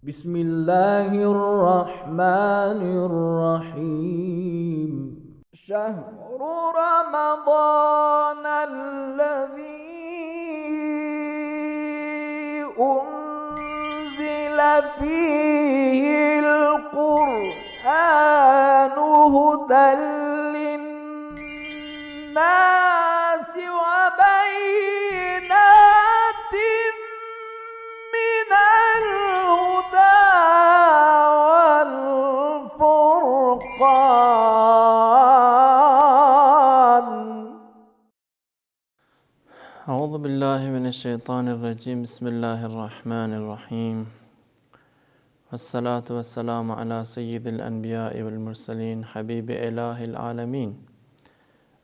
بسم الله الرحمن الرحيم شهر رمضان الذي أنزل فيه القرآن هدى للناس وبينات من الهدى والفرقان. أعوذ بالله من الشيطان الرجيم. بسم الله الرحمن الرحيم. والصلاة والسلام على سيد الأنبياء والمرسلين حبيب إله العالمين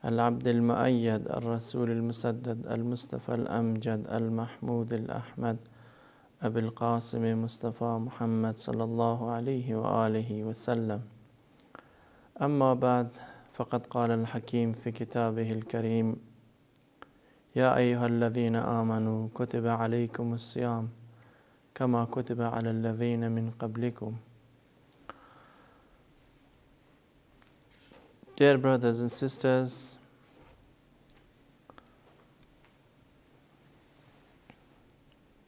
العبد المؤيد الرسول المسدد المصطفى الأمجد المحمود الأحمد أبي القاسم مصطفى محمد صلى الله عليه وآله وسلم. أما بعد، فقد قال الحكيم في كتابه الكريم: يا أيها الذين آمنوا كتب عليكم الصيام كما كتب على الذين من قبلكم. Dear brothers and sisters,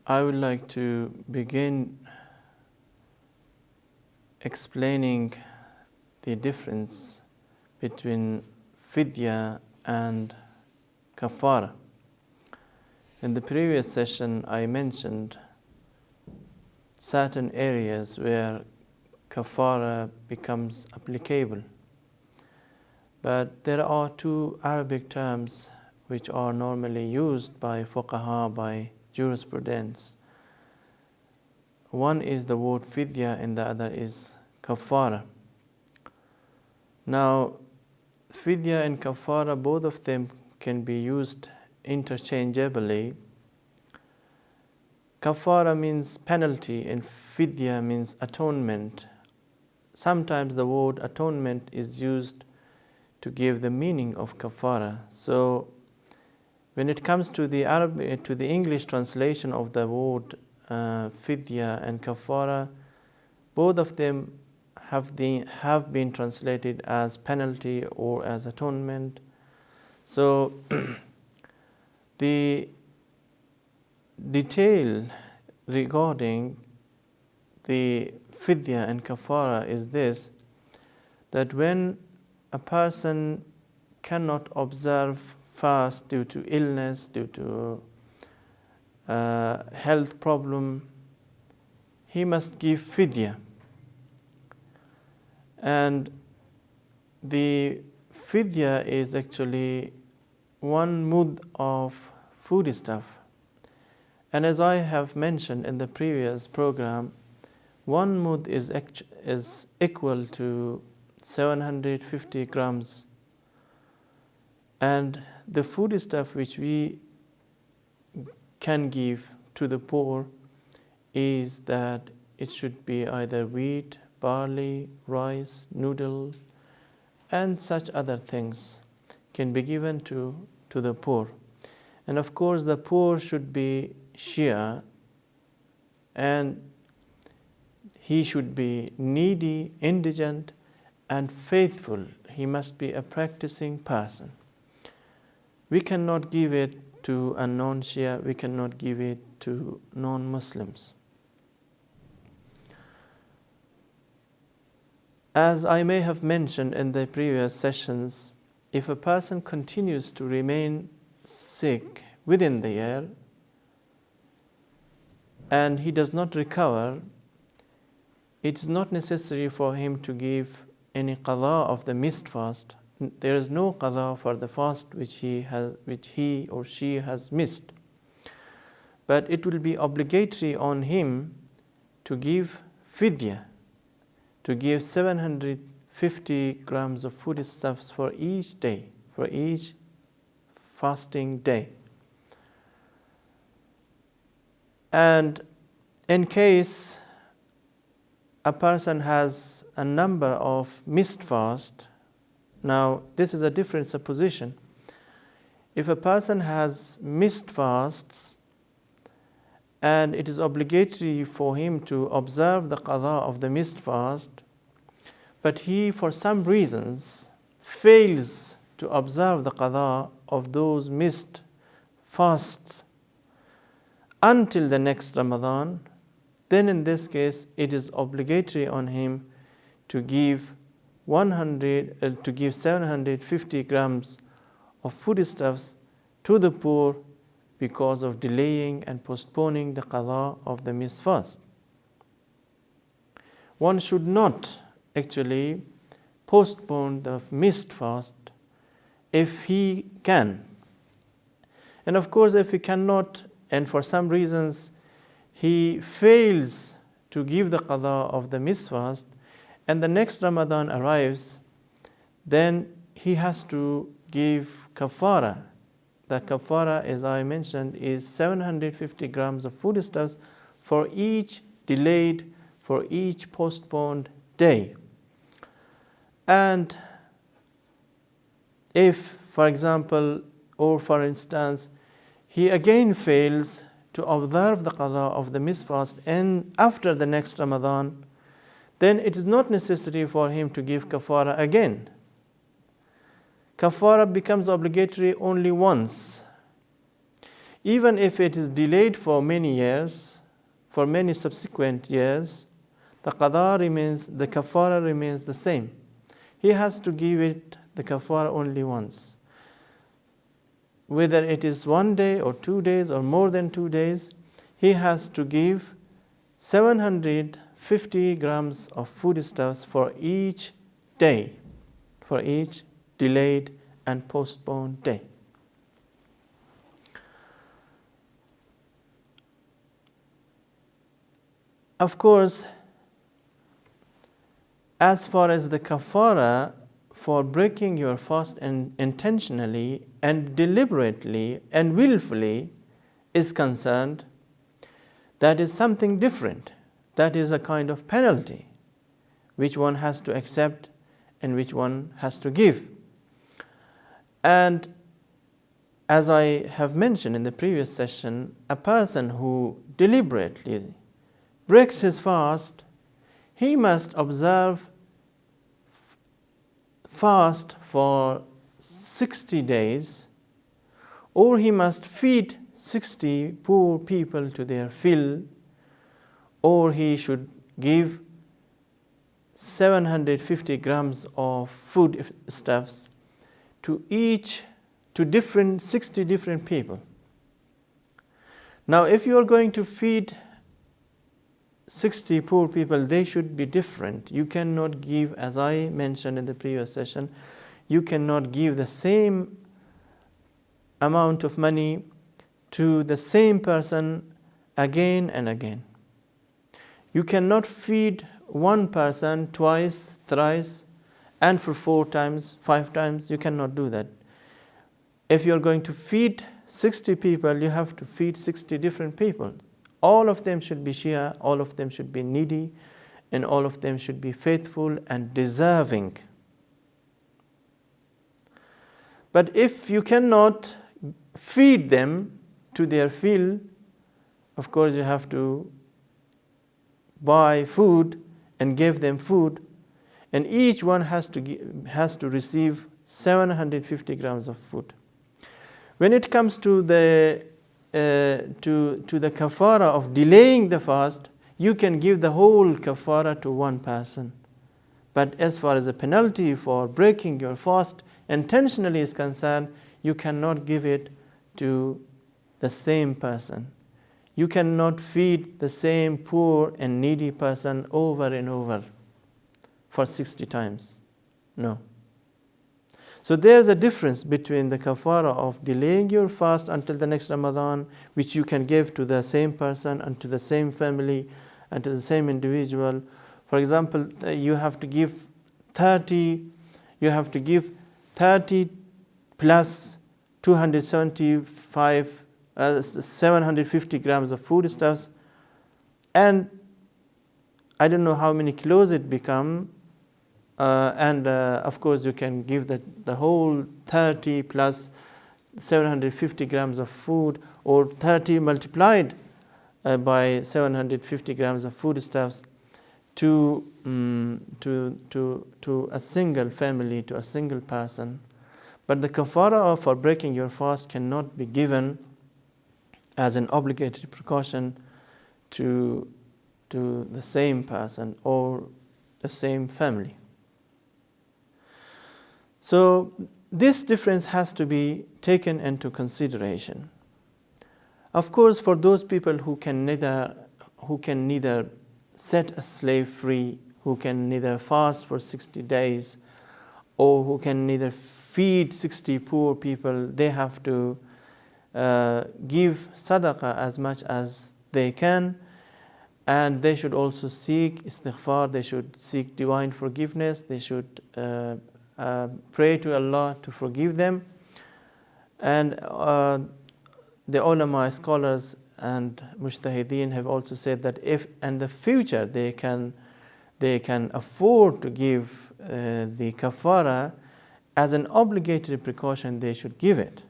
I would like to begin explaining the difference between fidya and kaffarah. In the previous session, I mentioned certain areas where kaffarah becomes applicable. But there are two Arabic terms which are normally used by fuqaha, by jurisprudence. One is the word fidya and the other is kaffarah. Now, fidya and kaffarah, both of them can be used interchangeably. Kaffarah means penalty and fidya means atonement. Sometimes the word atonement is used to give the meaning of kaffarah. So when it comes to the English translation of the word fidya and kaffarah, both of them have been translated as penalty or as atonement. So the detail regarding the fidya and kaffarah is this: that when a person cannot observe fast due to illness, due to health problem, he must give fidya. And the fidya is actually one mud of foodstuff. And as I have mentioned in the previous program, one mud is equal to 750 grams. And the foodstuff which we can give to the poor is that it should be either wheat, barley, rice, noodle, and such other things can be given to the poor. And of course, the poor should be Shia, and he should be needy, indigent, and faithful. He must be a practicing person. We cannot give it to a non-Shia, we cannot give it to non-Muslims. As I may have mentioned in the previous sessions, if a person continues to remain sick within the year and he does not recover, it's not necessary for him to give any qada of the missed fast. There is no qada for the fast which he or she has missed. But it will be obligatory on him to give fidya, to give 750 grams of foodstuffs for each day, for each fasting day. And in case a person has a number of missed fast, now this is a different supposition. If a person has missed fasts and it is obligatory for him to observe the qada of the missed fast, but he for some reasons fails to observe the qada of those missed fasts until the next Ramadan, then in this case it is obligatory on him to give 750 grams of foodstuffs to the poor because of delaying and postponing the qada of the missed fast. One should not actually postpone the missed fast if he can. And of course, if he cannot, and for some reasons he fails to give the qada of the missed fast, and the next Ramadan arrives, then he has to give kaffarah. The kaffarah, as I mentioned, is 750 grams of foodstuffs for each delayed, for each postponed day. And if, for example, or for instance, he again fails to observe the qada of the missed fast and after the next Ramadan, then it is not necessary for him to give kaffarah again. Kaffarah becomes obligatory only once. Even if it is delayed for many years, for many subsequent years, the kaffarah remains the same. He has to give it the kaffarah only once. Whether it is 1 day or 2 days or more than 2 days, he has to give 750 grams of foodstuffs for each day, for each delayed and postponed day. Of course, as far as the kaffarah for breaking your fast intentionally and deliberately and willfully is concerned, that is something different. That is a kind of penalty which one has to accept and which one has to give. And as I have mentioned in the previous session, a person who deliberately breaks his fast, he must observe fast for 60 days, or he must feed 60 poor people to their fill, or he should give 750 grams of foodstuffs to 60 different people. Now, if you are going to feed 60 poor people, they should be different. You cannot give, as I mentioned in the previous session, you cannot give the same amount of money to the same person again and again. You cannot feed one person twice, thrice, and for 4 times, 5 times. You cannot do that. If you are going to feed 60 people, you have to feed 60 different people. All of them should be Shia, all of them should be needy, and all of them should be faithful and deserving. But if you cannot feed them to their fill, of course you have to buy food and give them food, and each one has to receive 750 grams of food. When it comes to the kaffarah of delaying the fast, you can give the whole kaffarah to one person. But as far as the penalty for breaking your fast intentionally is concerned, you cannot give it to the same person. You cannot feed the same poor and needy person over and over for 60 times. No. So there's a difference between the kaffarah of delaying your fast until the next Ramadan, which you can give to the same person and to the same family and to the same individual. For example, you have to give 30 plus 750 grams of foodstuffs, and I don't know how many kilos it become, and of course you can give the whole 30 plus 750 grams of food, or 30 multiplied by 750 grams of foodstuffs to a single family, to a single person. But the kaffarah for breaking your fast cannot be given as an obligatory precaution to the same person or the same family. So this difference has to be taken into consideration. Of course, for those people who can neither set a slave free, who can neither fast for 60 days, or who can neither feed 60 poor people, they have to give sadaqah as much as they can, and they should also seek istighfar, they should seek divine forgiveness, they should pray to Allah to forgive them. And the ulama, scholars and mujtahideen have also said that if in the future they can afford to give the kaffarah as an obligatory precaution, they should give it.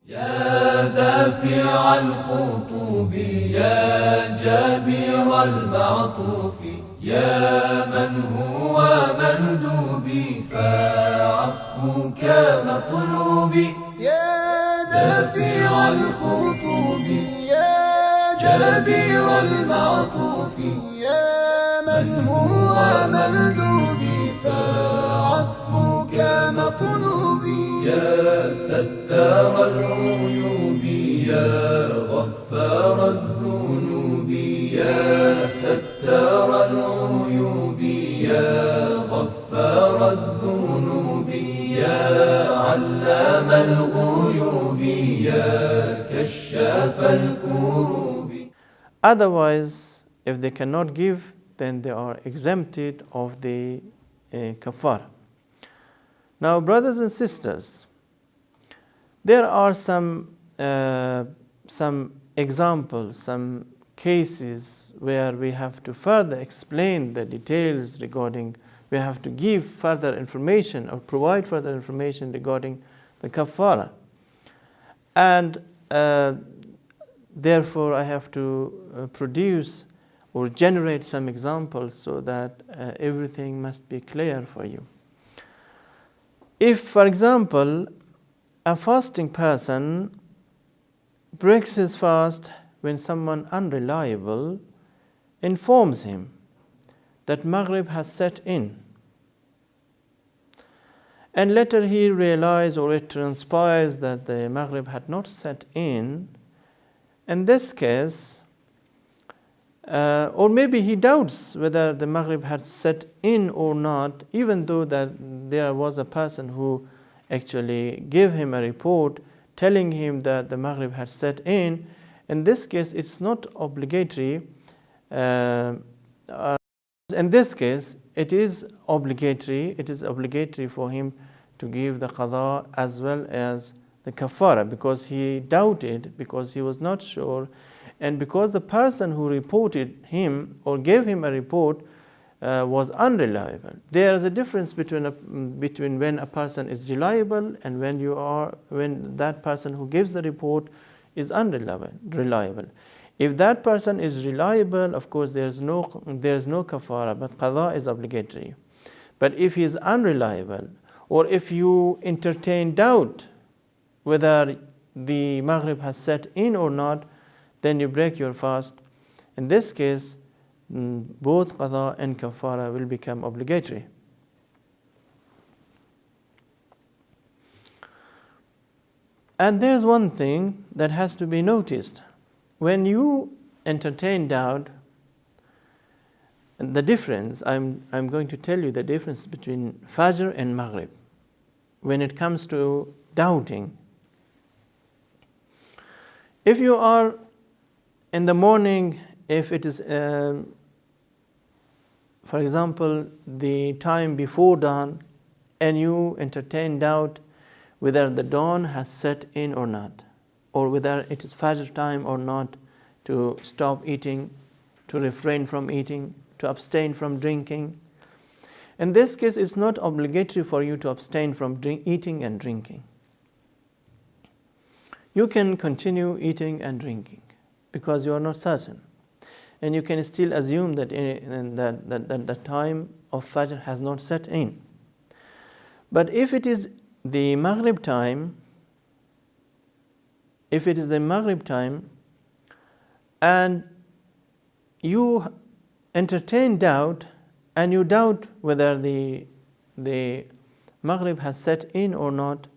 يا دافع الخطوب يا جابر المعطوف يا من هو مندوبي فعفوك مطلوبي يا دافع الخطوب يا جابر المعطوف يا من هو مندوبي فعفوك مطلوبي يا ستار العيوب يا غفار الذنوب يا ستار العيوب يا غفار الذنوب يا علام الغيوب يا كشاف الكروب. Otherwise, if they cannot give, then they are exempted of the kaffarah. Now, brothers and sisters, there are some examples, some cases where we have to further explain the details regarding, we have to give further information or provide further information regarding the kaffarah. And therefore, I have to produce or generate some examples so that everything must be clear for you. If, for example, a fasting person breaks his fast when someone unreliable informs him that Maghrib has set in, and later he realizes or it transpires that the Maghrib had not set in this case, or maybe he doubts whether the Maghrib had set in or not, even though that there was a person who actually gave him a report telling him that the Maghrib had set in this case it's not obligatory. In this case it is obligatory for him to give the qada as well as the kaffarah, because he doubted, because he was not sure, and because the person who reported him or gave him a report was unreliable. There is a difference between when a person is reliable and when that person who gives the report is unreliable. If that person is reliable, of course there is no kaffarah, but qada is obligatory. But if he is unreliable, or if you entertain doubt whether the Maghrib has set in or not, then you break your fast. In this case, both qada and kaffarah will become obligatory. And there's one thing that has to be noticed. When you entertain doubt, the difference, I'm going to tell you the difference between Fajr and Maghrib when it comes to doubting. If you are in the morning, if it is, for example, the time before dawn, and you entertain doubt whether the dawn has set in or not, or whether it is Fajr time or not, to stop eating, to refrain from eating, to abstain from drinking. In this case, it's not obligatory for you to abstain from eating and drinking. You can continue eating and drinking because you are not certain. and you can still assume that the time of Fajr has not set in. But if it is the Maghrib time, and you entertain doubt, and you doubt whether the Maghrib has set in or not,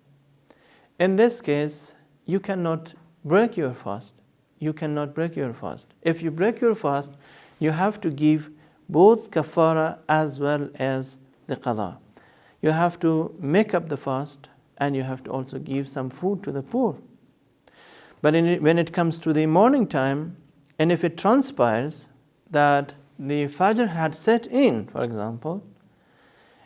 in this case, you cannot break your fast. You cannot break your fast. If you break your fast, you have to give both kaffarah as well as the qada. You have to make up the fast, and you have to also give some food to the poor. But when it comes to the morning time, and if it transpires that the Fajr had set in, for example,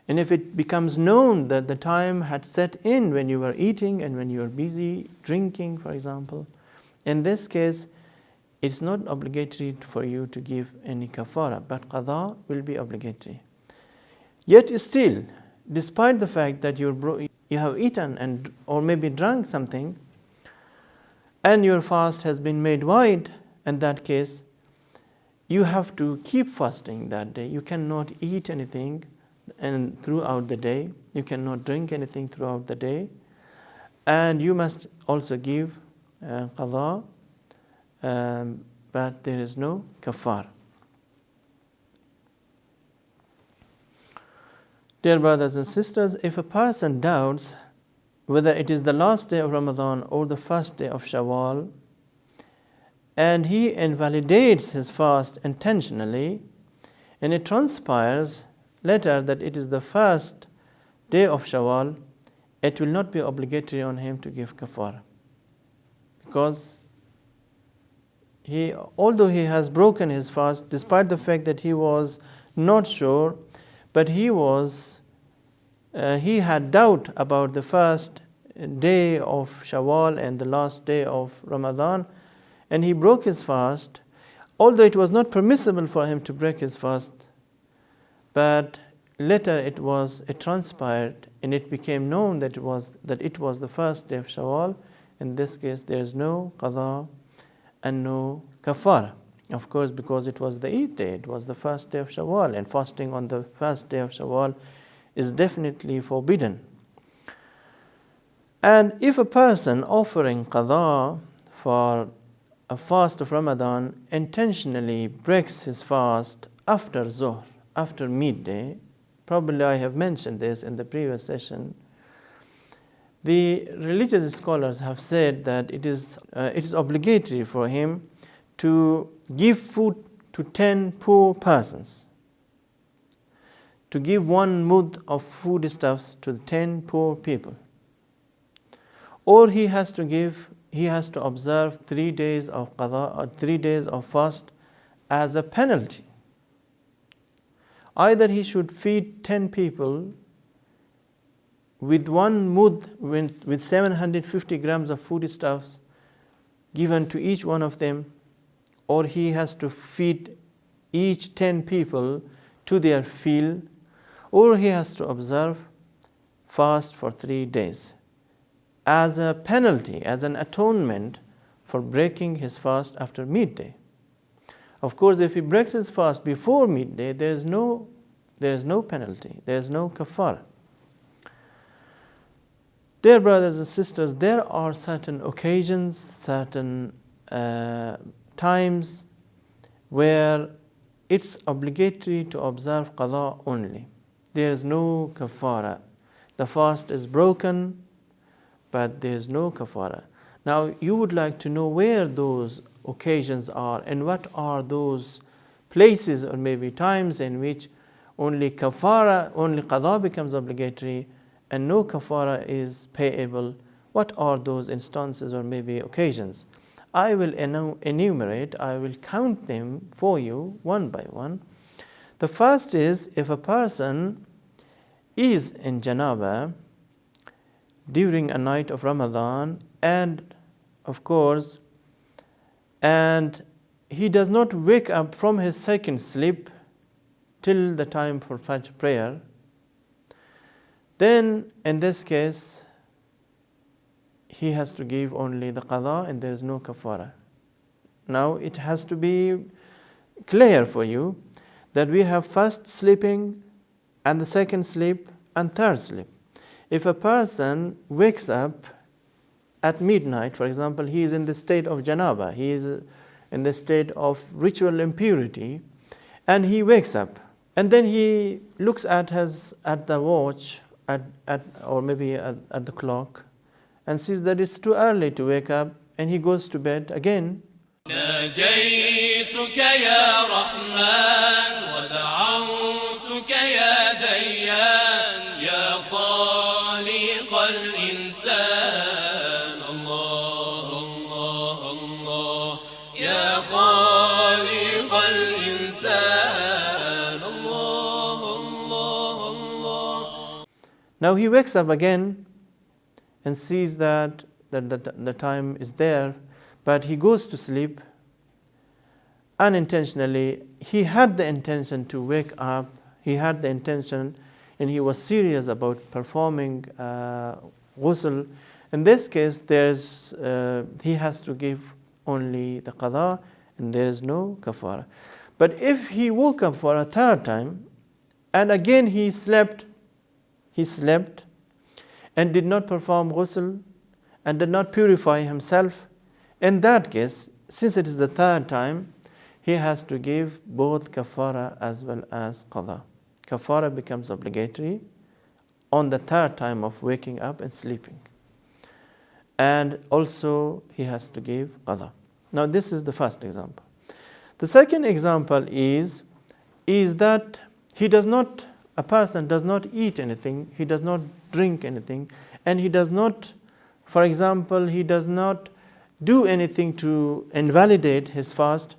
and if it becomes known that the time had set in when you were eating and when you were busy drinking, for example, in this case, it's not obligatory for you to give any kafara, but qada will be obligatory. Yet still, despite the fact that you have eaten or maybe drunk something, and your fast has been made void, in that case, you have to keep fasting that day. You cannot eat anything throughout the day. You cannot drink anything throughout the day. And you must also give qada, but there is no kafar. Dear brothers and sisters, if a person doubts whether it is the last day of Ramadan or the first day of Shawwal, and he invalidates his fast intentionally, and it transpires later that it is the first day of Shawwal, it will not be obligatory on him to give kafara. Because although he has broken his fast, despite the fact that he was not sure, but he had doubt about the first day of Shawwal and the last day of Ramadan, and he broke his fast, although it was not permissible for him to break his fast, but later it transpired and it became known that it was the first day of Shawwal. In this case, there is no qada and no kafara. Of course, because it was the Eid day, it was the first day of Shawwal, and fasting on the first day of Shawwal is definitely forbidden. And if a person offering qada for a fast of Ramadan intentionally breaks his fast after Zuhr, after midday, probably I have mentioned this in the previous session, the religious scholars have said that it is obligatory for him to give food to 10 poor persons, to give 1 mud of foodstuffs to 10 poor people, or he has to observe 3 days of qada or 3 days of fast as a penalty. Either he should feed 10 people with 1 mud with 750 grams of foodstuffs given to each one of them, or he has to feed each 10 people to their fill, or he has to observe fast for 3 days as a penalty, as an atonement for breaking his fast after midday. Of course, if he breaks his fast before midday, there is no penalty, there is no kafara. Dear brothers and sisters, there are certain occasions, certain times where it's obligatory to observe qada only. There is no kafara. The fast is broken, but there is no kafara. Now, you would like to know where those occasions are and what are those places or maybe times in which only qada becomes obligatory and no kafara is payable. What are those instances or maybe occasions? I will enumerate, I will count them for you one by one. The first is if a person is in janaba during a night of Ramadan, and of course, and he does not wake up from his second sleep till the time for Fajr prayer, then in this case he has to give only the qada and there is no kafara. Now it has to be clear for you that we have first sleeping and the second sleep and third sleep. If a person wakes up at midnight, for example, he is in the state of janaba, he is in the state of ritual impurity, and he wakes up, and then he looks at the watch, or maybe at the clock, and sees that it's too early to wake up, and he goes to bed again. ناجيتك يا رحمن ودعوتك يا ديان يا خالق الإنسان الله الله الله يا خالق الإنسان الله الله الله. Now he wakes up again and sees that the time is there, but he goes to sleep unintentionally. He had the intention to wake up, he had the intention, and he was serious about performing ghusl. In this case, he has to give only the qada, and there is no kaffarah. But if he woke up for a third time, and again he slept and did not perform ghusl and did not purify himself, in that case, since it is the third time, he has to give both kaffarah as well as qada. Kaffarah becomes obligatory on the third time of waking up and sleeping. And also he has to give qada. Now this is the first example. The second example is that a person does not eat anything, he does not drink anything, and he does not, for example, he does not do anything to invalidate his fast,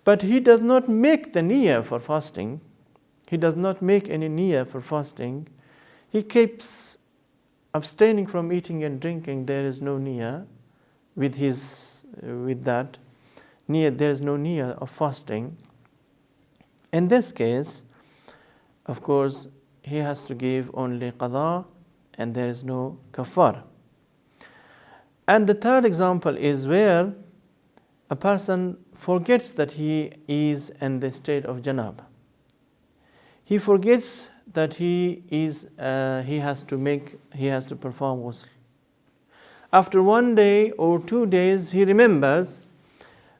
but he does not make the niyyah for fasting. He does not make any niyyah for fasting. He keeps abstaining from eating and drinking. There is no niyyah with that niyyah. There is no niyyah of fasting. In this case, of course, he has to give only qada, and there is no kaffarah. And the third example is where a person forgets that he is in the state of janaba. He forgets that he has to perform ghusl. After 1 day or 2 days, he remembers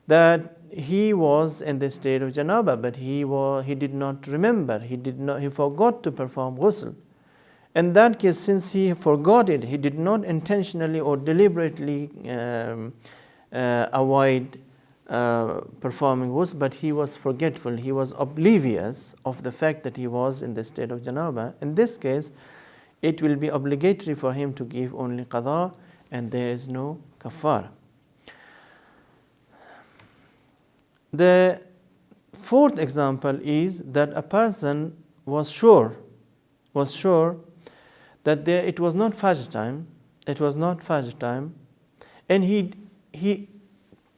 that he was in the state of janaba, but he did not remember. He forgot to perform ghusl. In that case, since he forgot it, he did not intentionally or deliberately avoid performing ghusl, but he was forgetful, he was oblivious of the fact that he was in the state of janaba. In this case, it will be obligatory for him to give only qada, and there is no kaffarah. The fourth example is that a person was sure that it was not Fajr time, and he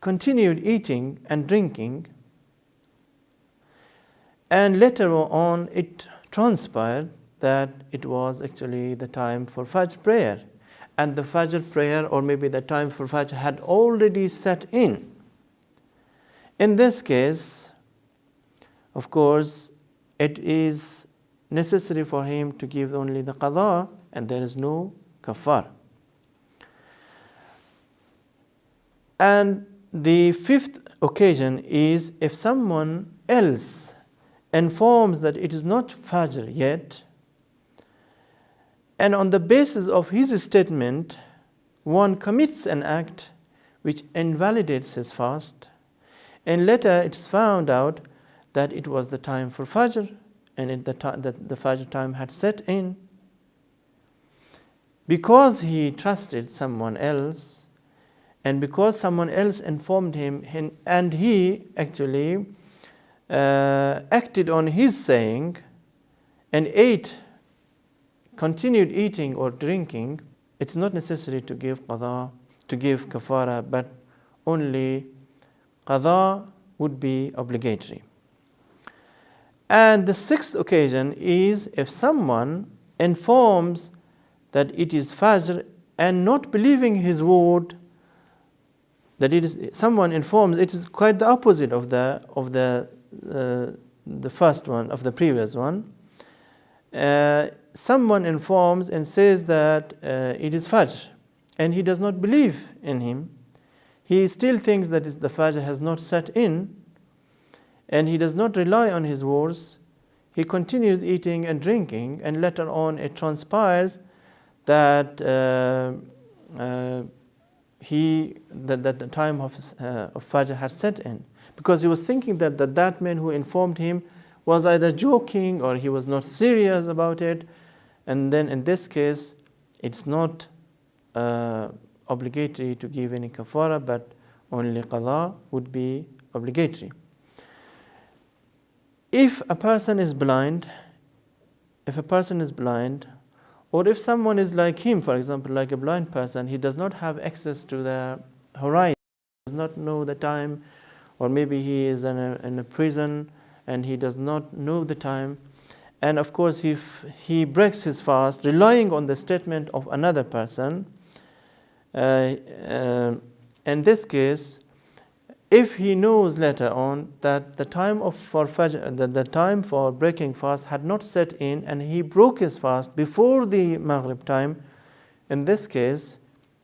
continued eating and drinking, and later on it transpired that it was actually the time for Fajr prayer, and the Fajr prayer, or maybe the time for Fajr, had already set in. In this case, of course, it is necessary for him to give only the qada, and there is no kaffarah. And the fifth occasion is if someone else informs that it is not Fajr yet, and on the basis of his statement, one commits an act which invalidates his fast, and later it is found out that it was the time for Fajr, and that the Fajr time had set in. Because he trusted someone else, and because someone else informed him, and he actually acted on his saying and continued eating or drinking, it's not necessary to give qada, to give kaffarah, but only qada would be obligatory. And the sixth occasion is if someone informs that it is Fajr and not believing his word, that it is, someone informs, it is quite the opposite of the the first one of the previous one, someone informs and says that it is Fajr, and he does not believe in him. He still thinks that the Fajr has not set in, and he does not rely on his words. He continues eating and drinking, and later on it transpires that the time of Fajr has set in, because he was thinking that that man who informed him was either joking or he was not serious about it. And then in this case, it's not obligatory to give any kafara, but only qada would be obligatory. If a person is blind, or if someone is like him, for example, like a blind person, he does not have access to the horizon, does not know the time, or maybe he is in a prison and he does not know the time. And of course, if he breaks his fast, relying on the statement of another person, in this case, if he knows later on that the time for breaking fast had not set in, and he broke his fast before the Maghrib time, in this case,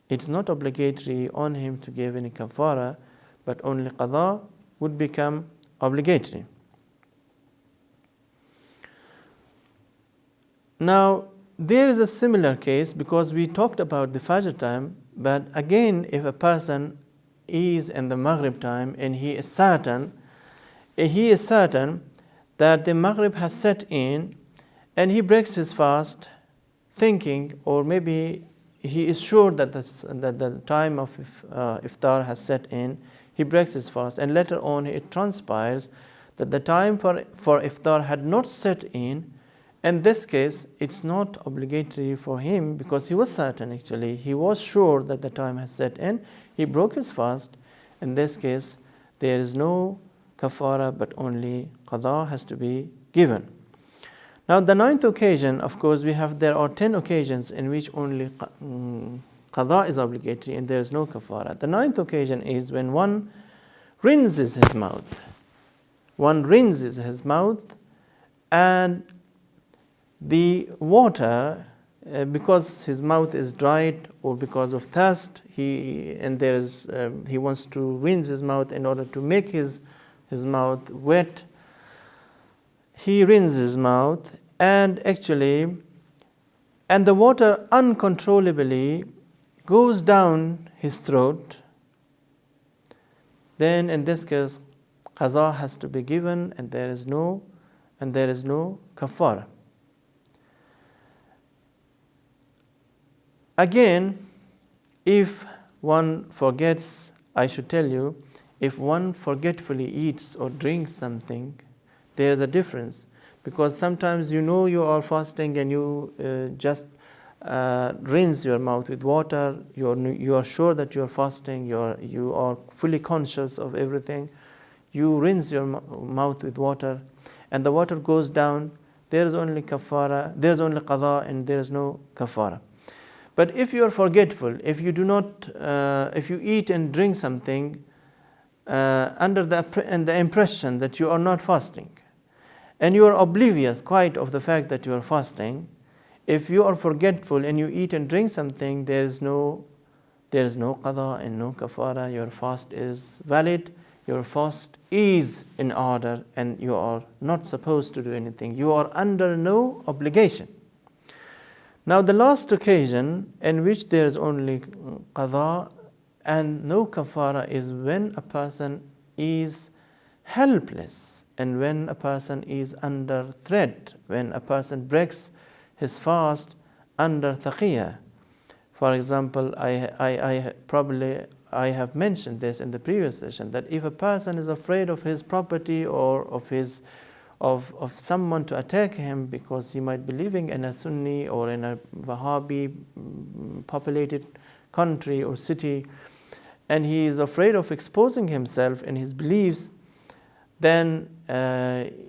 it's not obligatory on him to give any kafara, but only qada would become obligatory. Now, there is a similar case, because we talked about the Fajr time, but again, if a person is in the Maghrib time and he is certain that the Maghrib has set in, and he breaks his fast thinking, or maybe he is sure that the time of iftar has set in, he breaks his fast, and later on it transpires that the time for iftar had not set in. In this case, it's not obligatory for him, because he was certain, actually. He was sure that the time has set in. He broke his fast. In this case, there is no kafara, but only qada has to be given. Now, the 9th occasion, of course, there are 10 occasions in which only qada is obligatory and there is no kafara. The 9th occasion is when one rinses his mouth. One rinses his mouth, and the water, because his mouth is dried or because of thirst, he wants to rinse his mouth in order to make his mouth wet. He rinses his mouth, and the water uncontrollably goes down his throat. Then in this case, qaza has to be given, and there is no kafara. Again, if one forgets, I should tell you, if one forgetfully eats or drinks something, there is a difference, because sometimes you are fasting and you just rinse your mouth with water. You are sure that you are fasting. You are fully conscious of everything. You rinse your mouth with water, and the water goes down. There is only kafara. There is only qada, and there is no kafara. But if you are forgetful, if you eat and drink something under the impression that you are not fasting, and you are oblivious quite of the fact that you are fasting, if you are forgetful and you eat and drink something, there is no qada and no kafara. Your fast is valid. Your fast is in order, and you are not supposed to do anything. You are under no obligation. Now, the last occasion in which there is only qada and no kafara is when a person is helpless, and when a person is under threat, when a person breaks his fast under taqiyya. For example, I have mentioned this in the previous session, that if a person is afraid of his property or of someone to attack him, because he might be living in a Sunni or in a Wahhabi populated country or city, and he is afraid of exposing himself in his beliefs, then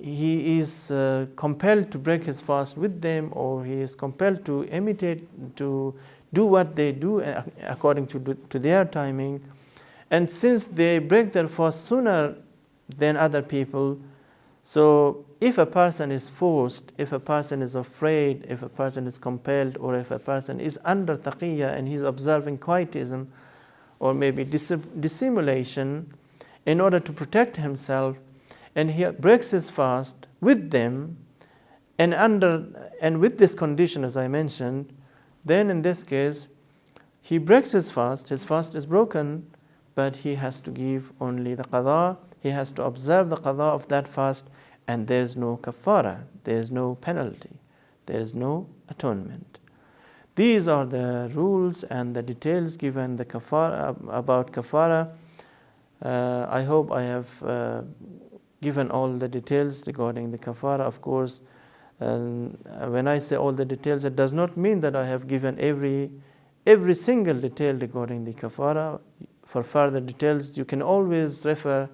he is compelled to break his fast with them, or he is compelled to imitate, to do what they do according to their timing. And since they break their fast sooner than other people, So if a person is forced, if a person is afraid, if a person is compelled, or if a person is under taqiyya and he's observing quietism or maybe dissimulation in order to protect himself, and he breaks his fast with them and with this condition as I mentioned, then in this case he breaks his fast is broken, but he has to give only the qada, he has to observe the qada of that fast, and there is no kaffarah, there is no penalty, there is no atonement. These are the rules and the details given the kaffarah, about kaffarah. I hope I have given all the details regarding the kaffarah. Of course, when I say all the details, it does not mean that I have given every single detail regarding the kaffarah. For further details, you can always refer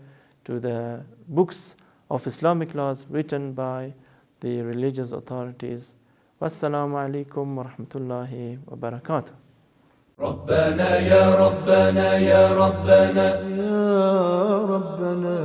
to the books of Islamic laws written by the religious authorities. Wassalamu alaikum wa rahmatullahi wa barakatuh. ربنا يا ربنا يا ربنا يا ربنا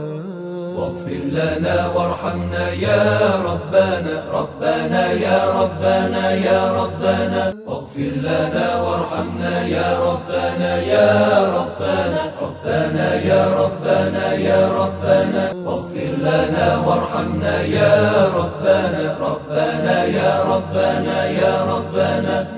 واغفر لنا وارحمنا يا ربنا ربنا يا ربنا يا ربنا واغفر لنا وارحمنا يا ربنا يا ربنا ربنا يا ربنا يا ربنا واغفر لنا وارحمنا يا ربنا ربنا يا ربنا يا ربنا